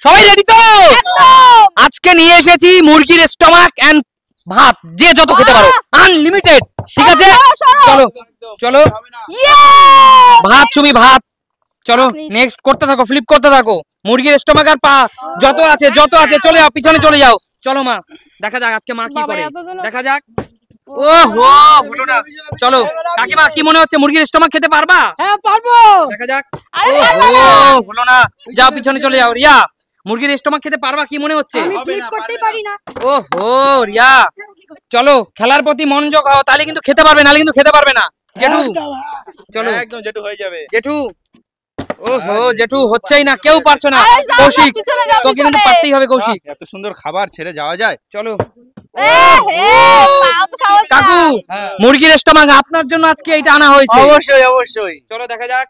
সবাই রেডি তো? আজকে নিয়ে এসেছি মুরগির স্টমাক এন্ড ভাত, যে যত খেতে পারো, আনলিমিটেড। ঠিক আছে, চলো চলো ভাত চুমি ভাত। চলো নেক্সট করতে থাকো, ফ্লিপ করতে থাকো। মুরগির স্টমাক আর পা যত আছে চলে যাও, পিছনে চলে যাও। চলো মা, দেখা যাক আজকে মা কি করে, দেখা যাক। ওহো, হলো না। চলো কাকিমা, কি মনে হচ্ছে মুরগির স্টমাক খেতে পারবা? হ্যাঁ পারবো। দেখা যাক। হলো না, যাও পিছনে চলে যাও। রিয়া, মুরগির স্টমাক খেতে পারবা কি মনে হচ্ছে? আমি ফ্লিপ করতেই পারি না। ওহো রিয়া, চলো খেলার প্রতি মনোযোগ হও, তাহলে কিন্তু খেতে পারবে, নালে কিন্তু খেতে পারবে না। জেঠু চলো, একদম জেঠু হয়ে যাবে। জেঠু। ওহো জেঠু, হচ্ছেই না, কেউ পারছো না। কৌশিক, তোকে কিন্তু পারতেই হবে কৌশিক। এত সুন্দর খাবার ছেড়ে যাওয়া যায়? চলো কাকু, মুরগির স্টমাক আপনার জন্য আজকে এইটা আনা হয়েছে। অবশ্যই অবশ্যই। চলো দেখা যাক।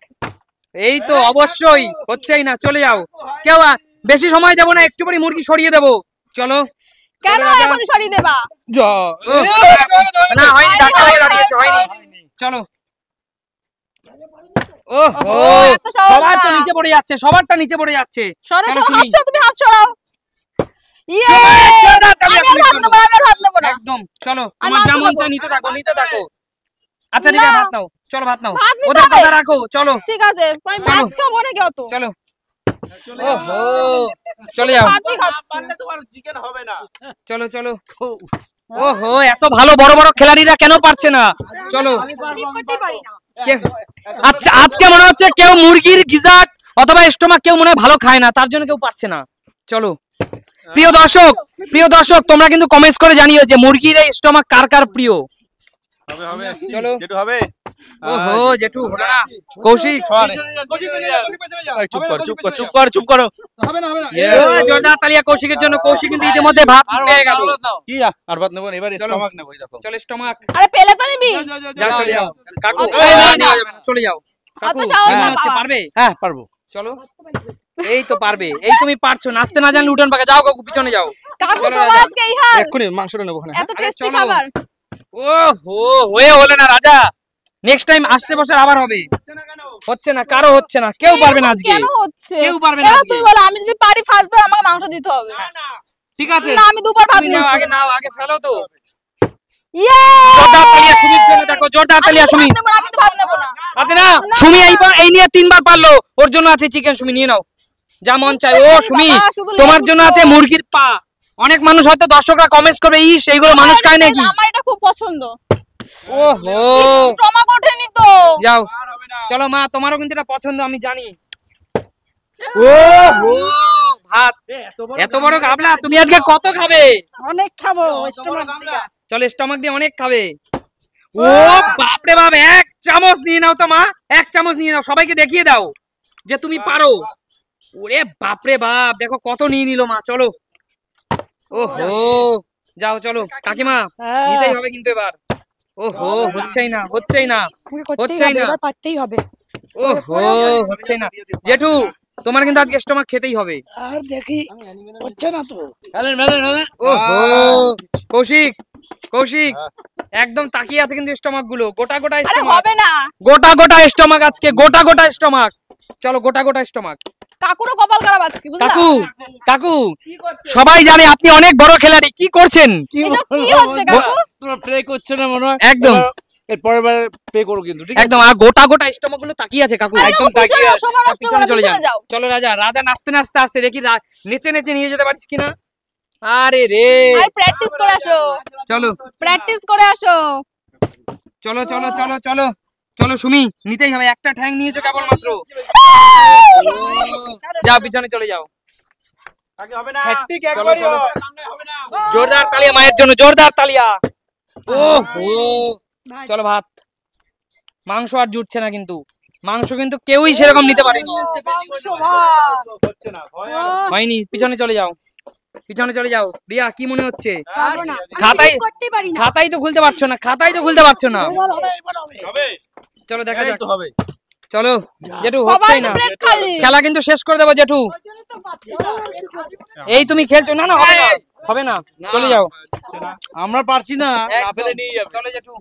এই তো অবশ্যই হচ্ছেই না, চলে যাও। কেউ বেশি সময় দেবো না, একটু পরে মুরগি সরিয়ে দেবো। চলো। কেন এখন সরিয়ে দেবা? না হয়নি, ধাক্কা লেগে দাঁড়িয়েছে, হয়নি। চলো। ওহো, সবার তো নিচে পড়ে যাচ্ছে, সবারটা নিচে পড়ে যাচ্ছে। সরো চলো সরো, শুনি। হাত সরাও, তুমি হাত সরাও। ইয়ে, আমি আর ভাত নেবো না, আমি আর ভাত নেবো না। একদম চলো, আমি তোমার যা মাংস মন খাবো। চায় নিতে থাকো, নিতে থাকো। আচ্ছা ঠিক আছে, না। ভাত নাও, চলো ভাত নাও, ভাত নিতে ওদের হবে। কথা রাখো। চলো ঠিক আছে, আমি চলো। ভাত খাবো নাকি অত? চলো। ওহো, চলে যাও। ভাতই খাচ্ছি। তোমার চিকেন হবে না। চলো চলো। ওহো, এত ভালো বড় বড় খেলাড়িরা কেন পারছে না? চলো। আমি ফ্লিপ করতেই পারি না। আচ্ছা, আজকে মনে হচ্ছে কেউ মুরগির গিজাট অথবা স্টমাক কেউ মনে হয় ভালো খায় না, তার জন্য কেউ পারছে না। চলো প্রিয় দর্শক, তোমরা কিন্তু কমেন্টস করে জানিও যে মুরগির এই স্টমাক কার কার প্রিয়। হবে হবে, চলো। জেঠু হবে। ওহো জেঠু, হলো না। কৌশিক, চুপ কর চুপ কর চুপ কর চুপ করো। হবে না হবে না। জোরদার তালিয়া কৌশিকের জন্য। কৌশিক কিন্তু ইতিমধ্যে ভাত পেয়ে গেল। কি আর ভাত নেবো, এবার স্টমাক নেবো। এই দেখো, চলো স্টমাক। আরে পেলে তো নিবি। যাও চলে যাও কাকু, অত এই না সাহস নেওয়া যাবে না, চলে যাও কাকু। অত সাহস কি না মনে হচ্ছে বাবা। পারবে? হ্যাঁ পারবো। চলো, এই তো পারবে, এই তুমি পারছো। নাচতে না জানলে উঠোন পাকা, যাও কাকু পিছনে যাও। কাকু চলো তোমার রাজা। আজকে এই হাল? এক্ষুনি মাংসটা নেবো ওখানে। এত আরে টেস্টি চলো। খাবার। ওহো, হয়ে হলো না রাজা। নেক্সট টাইম আসছে বছর আবার হবে। হচ্ছে না, কারো হচ্ছে না, কেউ পারবে না আজকে। কেন হচ্ছে? কেউ পারবে না এবার আজকে। তুই বল, আমি যদি পারি ফার্স্ট বার আমাকে মাংস দিতে হবে। ঠিক আছে, না, আমি দুবার ভাত তুমি নাও, নিয়েছি। আগে নাও, আগে ফেলো তো। ইয়ে! জোরদার তালিয়া সুমির জন্য, দেখো জোরদার তালিয়া আমি সুমি। ভাত নেবো না, আমি তো ভাত নেবো না। আছে না সুমি, এই নিয়ে 3 বার পারলো, ওর জন্য আছে চিকেন। সুমি নিয়ে নাও, যা মন চায়। ও সুমি, বাবা, শুধু তোমার লেবু জন্য তো। আছে মুরগির পা। অনেক মানুষ হয়তো দর্শকরা কমেন্টস করবে, ইস এইগুলো মানুষ খায় নাকি। আমার এটা খুব পছন্দ। ওহো, স্টমাক ওঠেনি তো। যাও চলো মা, তোমারও কিন্তু এটা পছন্দ আমি জানি। ওহো, ভাত এত বড় গাবলা, তুমি আজকে কত খাবে? অনেক খাবো স্টমাক দিয়ে। চলো স্টমাক দিয়ে অনেক খাবে। ও বাপরে বাপ, 1 চামচ নিয়ে নাও তো মা, 1 চামচ নিয়ে নাও, সবাইকে দেখিয়ে দাও যে তুমি পারো। ওরে বাপরে বাপ, দেখো কত নিয়ে নিল মা। চলো। ওহো, যাও চলো কাকিমা, নিতেই হবে কিন্তু এবার। ওহো, হচ্ছেই না, হচ্ছেই না, হচ্ছেই না। এবার পারতেই হবে। ওহো, হচ্ছেই না। জেঠু, তোমার কিন্তু আজকে স্টমাক খেতেই হবে। আর দেখি হচ্ছে না তো। ওহো, কৌশিক, কৌশিক একদম তাকিয়ে আছে কিন্তু স্টমাক গুলো, গোটা গোটা আরে স্টমাক, হবে না। গোটা গোটা স্টমাক আজকে, গোটা গোটা স্টমাক। চলো গোটা গোটা স্টমাক। কাকুরও কপাল খারাপ আজকে, বুঝলা? কাকু, কাকু সবাই জানে আপনি অনেক বড় খেলাড়ি, কি করছেন? এসব কি হচ্ছে কাকু? তোমরা প্লে করছো না মনে হয়? একদম এর পরের বার পে করো কিন্তু, ঠিক আছে? একদম, আর গোটা গোটা স্টমাক গুলো তাকিয়ে আছে কাকু। আরে একদম ও পিছনে তাকিয়ে আছে। সময় নষ্ট পিছনে করে চলে যান। যাও। চলো রাজা, রাজা নাচতে নাচতে আসছে, দেখি নেচে নেচে নিয়ে যেতে পারিস কিনা। আরে রে, আরে প্র্যাকটিস করে আসো, চলো প্র্যাকটিস করে আসো। চলো চলো চলো চলো চলো সুমি, নিতেই হবে, একটা ঠ্যাং নিয়েছো কেবল মাত্র। যাও পিছনে চলে যাও। আগে হবে না। হ্যাট্রিক চলো একবারই চলো। হবে। জোরদার তালিয়া মায়ের জন্য, জোরদার তালিয়া। ওহো, চলো ভাত। মাংস আর জুটছে না কিন্তু, মাংস কিন্তু কেউই সেরকম নিতে পারেনি। মাংস ভাত হচ্ছে না, ভয় আর হয়নি, পিছনে চলে যাও, পিছনে চলে যাও। রিয়া, কি মনে হচ্ছে? পারবো না। খাতাই আমি করতেই পারি না। খাতাই তো খুলতে পারছো না, খাতাই তো খুলতে পারছো না। এবার হবে, এবার হবে। হবে। চলো দেখা এই যাক। তো হবে। চলো জেঠু, সবাই হচ্ছেই তো না, প্লেট খালি। খেলা কিন্তু শেষ করে দেবো জেঠু। ওই জন্য তো পাচ্ছি না। এই তুমি খেলছো না, না হবে না, হবে না, চলে যাও। আমরা পারছি না, না একদম। পেলে নিয়ে যাবে। চলো জেঠু।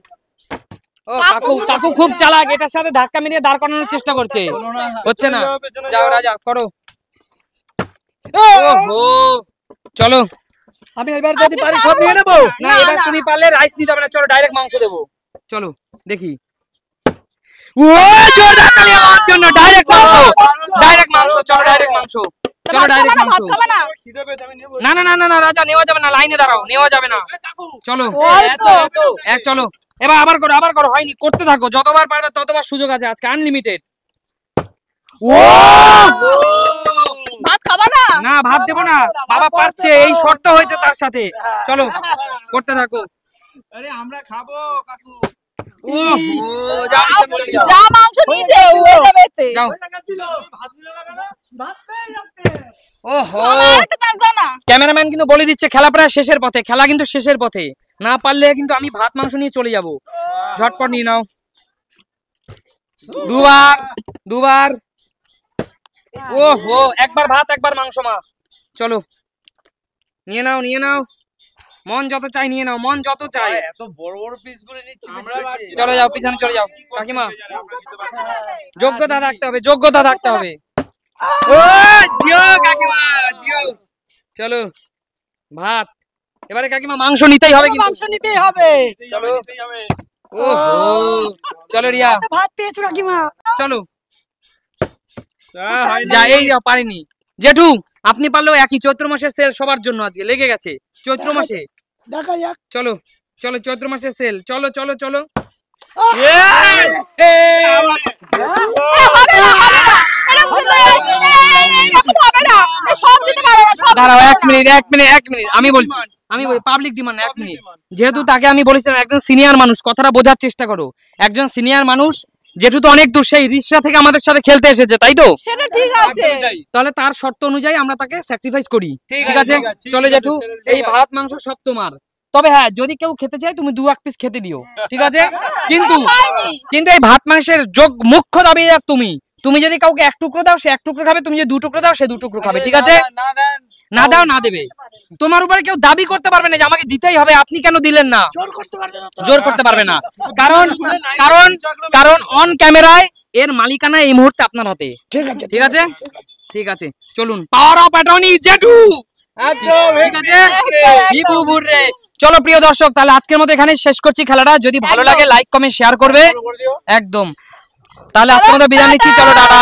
ও কাকু, কাকু খুব চালাক, এটার সাথে ধাক্কা মেরে দাঁড় করানোর চেষ্টা করছে, হচ্ছে না। যাও রাজা, করো। ওহো চলো আমি এবার যদি পারি সব নিয়ে নেবো। না এবার তুমি পারলে রাইস দিতে হবে না, চলো ডাইরেক্ট মাংস দেবো। চলো দেখি। ও জোরদার তালি আমার জন্য। ডাইরেক্ট মাংস, ডাইরেক্ট মাংস, চলো ডাইরেক্ট মাংস, চলো ডাইরেক্ট মাংস। খিদে পেয়েছে, আমি নেবো। না না না না না রাজা নেওয়া যাবে না, লাইনে দাঁড়াও, নেওয়া যাবে না। চলো এক চলো এবার আবার করো, আবার করো, হয়নি, করতে থাকো, যতবার পারবে ততবার সুযোগ আছে, আজকে আনলিমিটেড। ও ভাত খাবা না? না ভাত দেবো না, বাবা পারছে, এই শর্ত হয়েছে তার সাথে। চলো করতে থাকো। আরে আমরা খাবো কাকু। উফ, যাও নিচে চলে যাও। যা মাংস নিয়েছে উড়ে যাবে এতে। যাও। ভাত মিলে লাগা না। ওহো আরেকটা চান্স দাও না। ক্যামেরাম্যান কিন্তু বলে দিচ্ছে খেলা প্রায় শেষের পথে, খেলা কিন্তু শেষের পথে, না পারলে কিন্তু আমি ভাত মাংস নিয়ে চলে যাব। ঝটপট নিয়ে নাও। দুবার দুবার। ওহো একবার ভাত একবার মাংস মা। চলো নিয়ে নাও, নিয়ে নাও, মন যত চাই নিয়ে নাও, মন যত চাই। এত বড় বড় পিস করে নিচ্ছি। চলে যাও পিছনে চলে যাও কাকিমা, যোগ্যতা থাকতে হবে, যোগ্যতা থাকতে হবে। ও জিও কাকিমা জিও। চলো ভাত, এবারে কাকিমা মাংস নিতেই হবে কিন্তু। মাংস নিতেই হবে। চলো ওহো চলো রিয়া ভাত পেয়েছো কাকিমা। চলো যা, এই যাও পারিনি। জেঠু আপনি পারলেও একই, চৈত্র মাসের সেল সবার জন্য আজকে লেগে গেছে, চৈত্র মাসে। দেখা যাক। চলো চলো চৈত্র মাসের সেল, চলো চলো চলো। দাঁড়াও এক মিনিট এক মিনিট এক মিনিট, আমি বলছি, আমি পাবলিক ডিমান্ড, এক মিনিট। যেহেতু তাকে আমি বলেছিলাম একজন সিনিয়র মানুষ, কথাটা বোঝার চেষ্টা করো, একজন সিনিয়র মানুষ, যেহেতু তো অনেক দূর, সেই রিসরা থেকে আমাদের সাথে খেলতে এসেছে, তাই তো? সেটা ঠিক আছে। তাহলে তার শর্ত অনুযায়ী আমরা তাকে স্যাক্রিফাইস করি, ঠিক আছে? চলে জেঠু, এই ভাত মাংস সব তোমার, তবে হ্যাঁ যদি কেউ খেতে চায় তুমি 2-1 পিস খেতে দিও, ঠিক আছে? কিন্তু কিন্তু এই ভাত মাংসের মুখ্য দাবিদার তুমি। তুমি যদি কাউকে 1 টুকরো দাও সে 1 টুকরো খাবে, তুমি যদি 2 টুকরো দাও সে 2 টুকরো খাবে, ঠিক আছে? না দাও না দেবে, তোমার উপরে কেউ দাবি করতে পারবে না যে আমাকে দিতেই হবে, আপনি কেন দিলেন না, জোর করতে পারবে না তো। জোর করতে পারবে না, কারণ কারণ কারণ অন ক্যামেরায় এর মালিকানা এই মুহূর্তে আপনার হাতে, ঠিক আছে ঠিক আছে? ঠিক আছে চলুন, পাওয়ার অফ অ্যাটর্নি জেঠু, ঠিক আছে? বিপু বুড়রে। চলো প্রিয় দর্শক, তাহলে আজকের মতো এখানে শেষ করছি খেলাটা। যদি ভালো লাগে লাইক কমেন্ট শেয়ার করবে একদম। তাহলে আজকের মতো বিদায় নিচ্ছি, চলো টাটা।